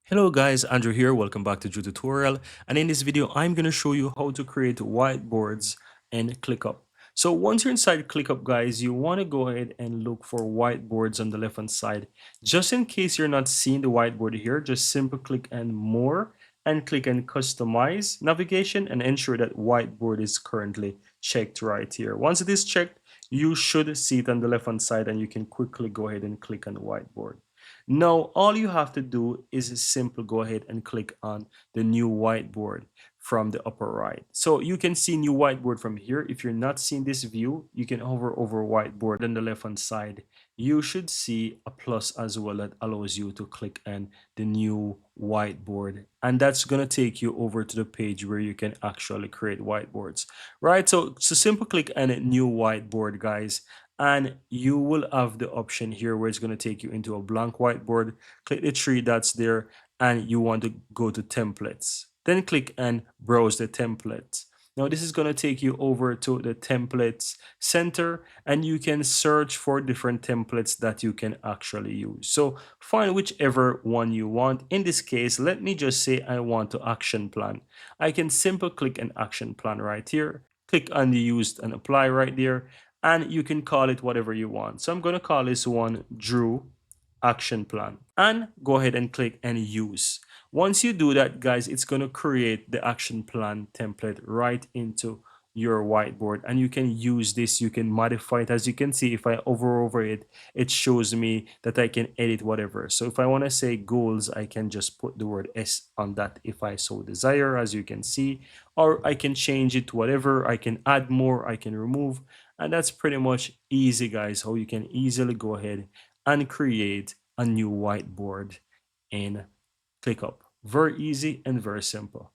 Hello guys, Andrew here. Welcome back to Drew Tutorial. And in this video, I'm going to show you how to create whiteboards in ClickUp. So once you're inside ClickUp, guys, you want to go ahead and look for whiteboards on the left hand side. Just in case you're not seeing the whiteboard here, just simply click on more and click on customize navigation and ensure that whiteboard is currently checked right here. Once it is checked, you should see it on the left hand side and you can quickly go ahead and click on the whiteboard. Now, all you have to do is simply go ahead and click on the new whiteboard from the upper right. So you can see new whiteboard from here. If you're not seeing this view, you can hover over whiteboard on the left hand side. You should see a plus as well that allows you to click on the new whiteboard. And that's going to take you over to the page where you can actually create whiteboards, right? So simple click on a new whiteboard, guys, and you will have the option here where it's going to take you into a blank whiteboard. Click the three dots there and you want to go to templates, then click and browse the templates. Now this is going to take you over to the templates center and you can search for different templates that you can actually use. So find whichever one you want. In this case, let me just say I want to action plan. I can simply click an action plan right here, click on the used and apply right there, and you can call it whatever you want. So I'm going to call this one Drew Action Plan and go ahead and click and use. Once you do that, guys, it's going to create the action plan template right into your whiteboard and you can use this. You can modify it. As you can see, if I hover over it, it shows me that I can edit whatever. So if I want to say goals, I can just put the word S on that if I so desire, as you can see, or I can change it to whatever. I can add more, I can remove. And that's pretty much easy, guys, how you can easily go ahead and create a new whiteboard in ClickUp. Very easy and very simple.